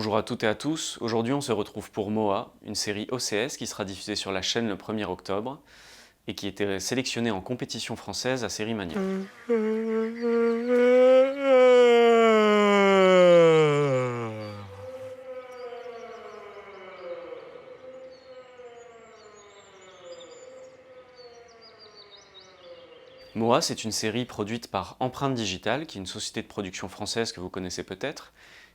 Bonjour à toutes et à tous, aujourd'hui on se retrouve pour Moa, une série OCS qui sera diffusée sur la chaîne le 1er octobre et qui était sélectionnée en compétition française à Série Mania. Moa, c'est une série produite par Empreinte Digital, qui est une société de production française que vous connaissez peut-être,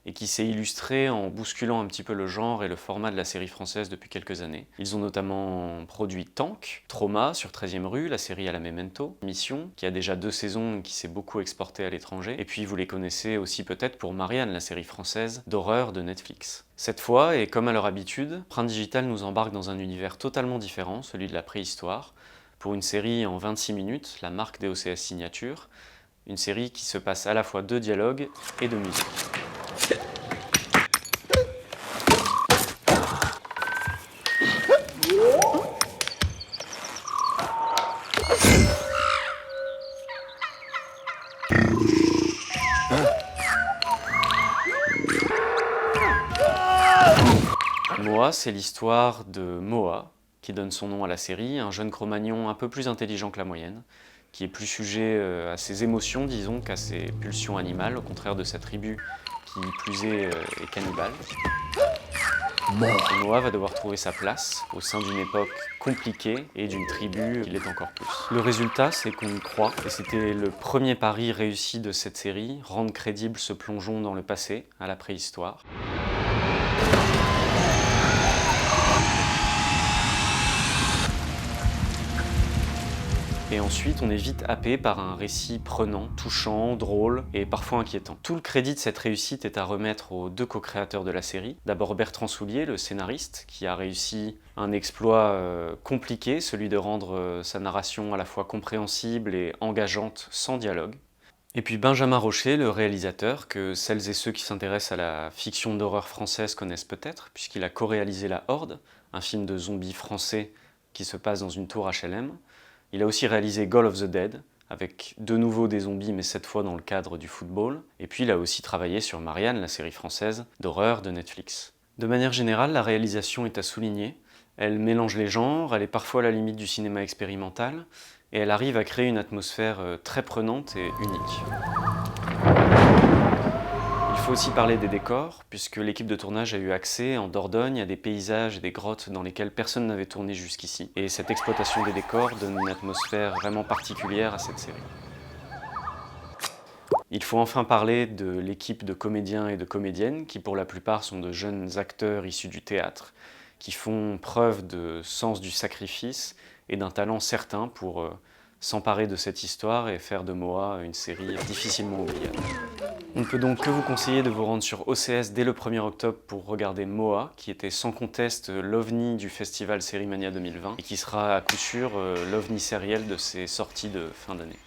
et qui s'est illustrée en bousculant un petit peu le genre et le format de la série française depuis quelques années. Ils ont notamment produit Tank, Trauma sur 13e rue, la série à la Memento, Mission, qui a déjà 2 saisons et qui s'est beaucoup exportée à l'étranger, et puis vous les connaissez aussi peut-être pour Marianne, la série française d'horreur de Netflix. Cette fois, et comme à leur habitude, Empreinte Digital nous embarque dans un univers totalement différent, celui de la préhistoire, pour une série en 26 minutes, la marque des OCS Signature, une série qui se passe à la fois de dialogue et de musique. Moa, c'est l'histoire de Moa, qui donne son nom à la série, un jeune Cro-Magnon un peu plus intelligent que la moyenne, qui est plus sujet à ses émotions, disons, qu'à ses pulsions animales, au contraire de sa tribu, qui plus est cannibale. Moa va devoir trouver sa place au sein d'une époque compliquée et d'une tribu qui l'est encore plus. Le résultat, c'est qu'on y croit, et c'était le premier pari réussi de cette série, rendre crédible ce plongeon dans le passé, à la préhistoire. Et ensuite, on est vite happé par un récit prenant, touchant, drôle et parfois inquiétant. Tout le crédit de cette réussite est à remettre aux 2 co-créateurs de la série. D'abord Bertrand Soulier, le scénariste, qui a réussi un exploit compliqué, celui de rendre sa narration à la fois compréhensible et engageante sans dialogue. Et puis Benjamin Rocher, le réalisateur, que celles et ceux qui s'intéressent à la fiction d'horreur française connaissent peut-être, puisqu'il a co-réalisé La Horde, un film de zombies français qui se passe dans une tour HLM. Il a aussi réalisé Goal of the Dead, avec de nouveau des zombies, mais cette fois dans le cadre du football. Et puis il a aussi travaillé sur Marianne, la série française d'horreur de Netflix. De manière générale, la réalisation est à souligner. Elle mélange les genres, elle est parfois à la limite du cinéma expérimental, et elle arrive à créer une atmosphère très prenante et unique. Il faut aussi parler des décors, puisque l'équipe de tournage a eu accès en Dordogne à des paysages et des grottes dans lesquelles personne n'avait tourné jusqu'ici. Et cette exploitation des décors donne une atmosphère vraiment particulière à cette série. Il faut enfin parler de l'équipe de comédiens et de comédiennes, qui pour la plupart sont de jeunes acteurs issus du théâtre, qui font preuve de sens du sacrifice et d'un talent certain pour s'emparer de cette histoire et faire de Moa une série difficilement oubliable. On ne peut donc que vous conseiller de vous rendre sur OCS dès le 1er octobre pour regarder Moa, qui était sans conteste l'ovni du festival Série Mania 2020 et qui sera à coup sûr l'ovni sériel de ses sorties de fin d'année.